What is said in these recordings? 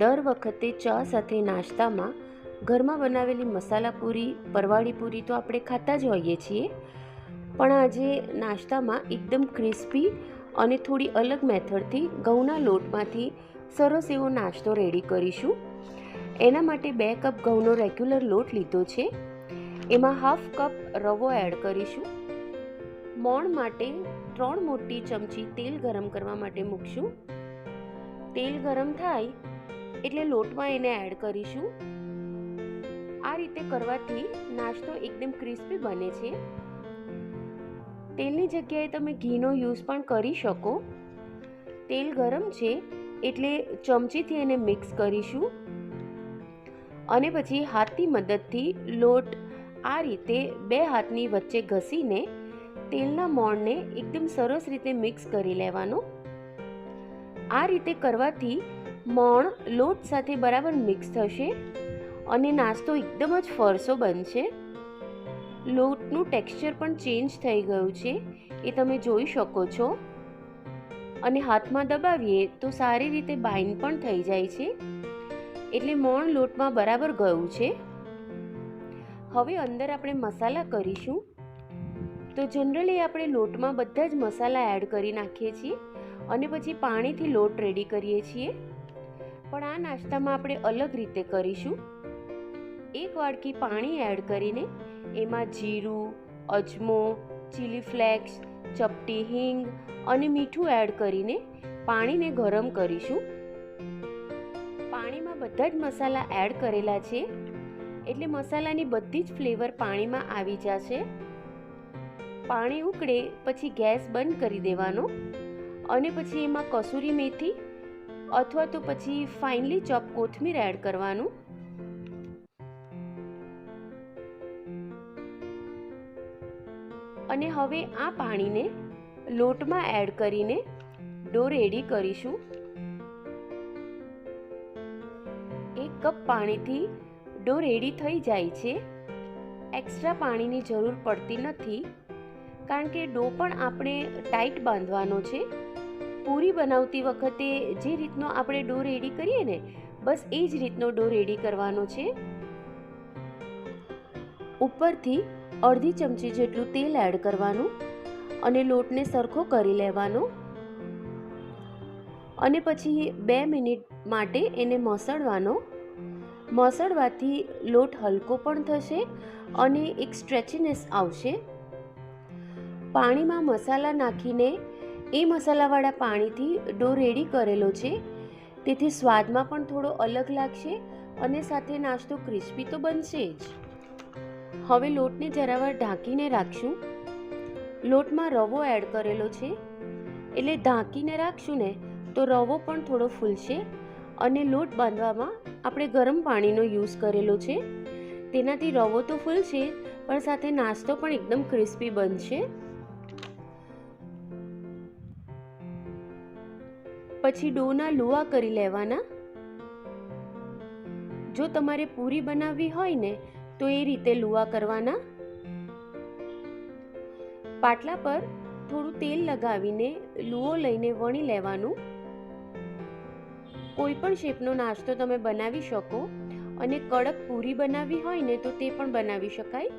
દર વખતે ચા સાથે નાસ્તામાં ઘરમાં બનાવેલી મસાલા પૂરી, પરવાળી પૂરી તો આપણે ખાતા જ હોઈએ છીએ, પણ આજે નાસ્તામાં એકદમ ક્રિસ્પી અને થોડી અલગ મેથડથી ઘઉંના લોટમાંથી સરસ એવો નાસ્તો રેડી કરીશું. એના માટે 2 કપ ઘઉંનો રેગ્યુલર લોટ લીધો છે. એમાં હાફ કપ રવો એડ કરીશું. મોણ માટે 3 મોટી ચમચી તેલ ગરમ કરવા માટે મૂકશું. તેલ ગરમ થાય એટલે લોટમાં એને એડ કરીશું. આ રીતે કરવાથી નાસ્તો એકદમ ક્રિસ્પી બને છે. તેલની જગ્યાએ તમે ઘીનો યુઝ પણ કરી શકો. તેલ ગરમ છે એટલે ચમચીથી એને મિક્સ કરીશું અને પછી હાથની મદદથી લોટ આ રીતે 2 હાથની વચ્ચે ઘસીને તેલના મોણને એકદમ સરસ રીતે મિક્સ કરી લેવાનો. આ રીતે કરવાથી મોણ લોટ સાથે બરાબર મિક્સ થશે અને નાસ્તો એકદમ જ ફરસો બનશે. લોટનું ટેક્સચર પણ ચેન્જ થઈ ગયું છે, એ તમે જોઈ શકો છો. અને હાથમાં દબાવીએ તો સારી રીતે બાઇન્ડ પણ થઈ જાય છે, એટલે મોણ લોટમાં બરાબર ગયું છે. હવે અંદર આપણે મસાલા કરીશું. તો જનરલી આપણે લોટમાં બધા જ મસાલા એડ કરી નાખીએ છીએ અને પછી પાણીથી લોટ રેડી કરીએ છીએ, પણ આ નાસ્તામાં આપણે અલગ રીતે કરીશું. 1 વાડકી પાણી એડ કરીને એમાં જીરું, અજમો, ચીલી ફ્લેક્સ, ચપટી હિંગ અને મીઠું એડ કરીને પાણીને ગરમ કરીશું. પાણીમાં બધા જ મસાલા એડ કરેલા છે એટલે મસાલાની બધી જ ફ્લેવર પાણીમાં આવી જશે. પાણી ઉકળે પછી ગેસ બંધ કરી દેવાનો અને પછી એમાં કસૂરી મેથી અથવા તો પછી ફાઇનલી ચોપ કોથમીર એડ કરવાનું. અને હવે આ પાણીને લોટમાં એડ કરીને ડો રેડી કરીશું. 1 કપ પાણીથી ડો રેડી થઈ જાય છે. એક્સ્ટ્રા પાણીની જરૂર પડતી નથી, કારણ કે ડો પણ આપણે ટાઈટ બાંધવાનો છે. પૂરી બનાવતી વખતે જે રીતનો આપણે ડો રેડી કરીએ ને, બસ એ જ રીતનો ડો રેડી કરવાનો છે. ઉપરથી અડધી ચમચી જેટલું તેલ એડ કરવાનું અને લોટને સરખો કરી લેવાનો અને પછી 2 મિનિટ માટે એને મસળવાનો. મસળવાથી લોટ હલકો પણ થશે અને એક સ્ટ્રેચીનેસ આવશે. પાણીમાં મસાલા નાખીને એ મસાલાવાળા પાણીથી ડો રેડી કરેલો છે, તેથી સ્વાદમાં પણ થોડો અલગ લાગશે અને સાથે નાસ્તો ક્રિસ્પી તો બનશે જ. હવે લોટને જરાવાર ઢાંકીને રાખશું. લોટમાં રવો એડ કરેલો છે એટલે ઢાંકીને રાખશું ને તો રવો પણ થોડો ફૂલશે. અને લોટ બાંધવામાં આપણે ગરમ પાણીનો યુઝ કરેલો છે, તેનાથી રવો તો ફૂલશે પણ સાથે નાસ્તો પણ એકદમ ક્રિસ્પી બનશે. પછી ડોના લુવા કરી લેવાના. જો તમારે પૂરી બનાવવી હોય ને તો એ રીતે લુવા કરવાના. પાટલા પર થોડું તેલ લગાવીને લુઓ લઈને વણી લેવાનું. કોઈ પણ શેપનો નાસ્તો તમે બનાવી શકો અને કડક પૂરી બનાવવી હોય ને તો તે પણ બનાવી શકાય.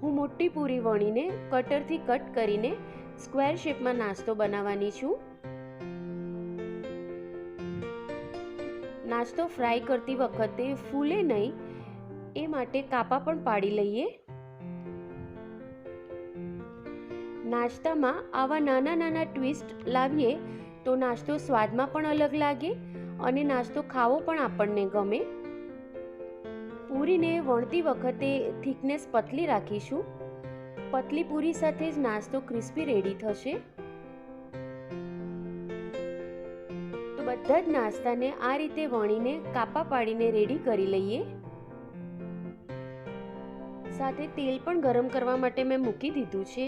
હું મોટી પૂરી વણીને કટરથી કટ કરીને સ્ક્વેર શેપમાં નાસ્તો બનાવવાની છું. નાસ્તો ફ્રાય કરતી વખતે ફૂલે નહીં એ માટે કાપા પણ પાડી લઈએ. નાસ્તામાં આવા નાના નાના ટ્વિસ્ટ લાવીએ તો નાસ્તો સ્વાદમાં પણ અલગ લાગે અને નાસ્તો ખાવો પણ આપણને ગમે. પૂરીને વણતી વખતે થિકનેસ પતલી રાખીશું. પતલી પૂરી સાથે જ નાસ્તો ક્રિસ્પી રેડી થશે. તો બધા જ નાસ્તાને આ રીતે વણીને કાપા પાડીને રેડી કરી લઈએ. સાથે તેલ પણ ગરમ કરવા માટે મેં મૂકી દીધું છે.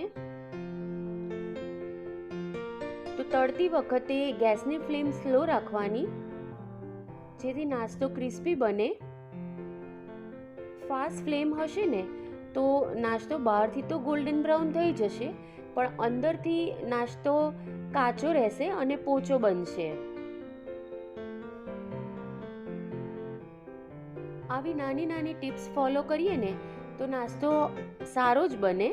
તો તળતી વખતે ગેસની ફ્લેમ સ્લો રાખવાની, જેથી નાસ્તો ક્રિસ્પી બને. ફાસ્ટ ફ્લેમ હશે ને તો નાસ્તો બહારથી તો ગોલ્ડન બ્રાઉન થઈ જશે, પણ અંદરથી નાસ્તો કાચો રહેશે અને પોચો બનશે. આવી નાની નાની ટિપ્સ ફોલો કરીએ ને તો નાસ્તો સારો જ બને.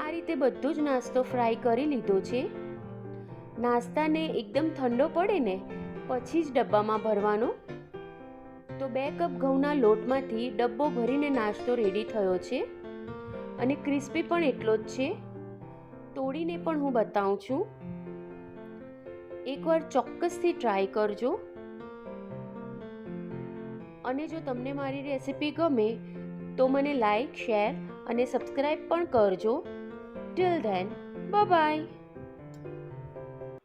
આ રીતે બધો જ નાસ્તો ફ્રાય કરી લીધો છે. નાસ્તાને એકદમ ઠંડો પડે ને પછી જ ડબ્બામાં ભરવાનો. તો 2 કપ ઘઉંના લોટમાંથી ડબ્બો ભરીને નાસ્તો રેડી થયો છે અને ક્રિસ્પી પણ એટલો જ છે. તોડીને પણ હું બતાવું છું. એકવાર ચોક્કસથી ટ્રાય કરજો. અને જો તમને મારી રેસિપી ગમે તો મને લાઈક, શેર અને સબસ્ક્રાઈબ પણ કરજો. Till then, bye bye.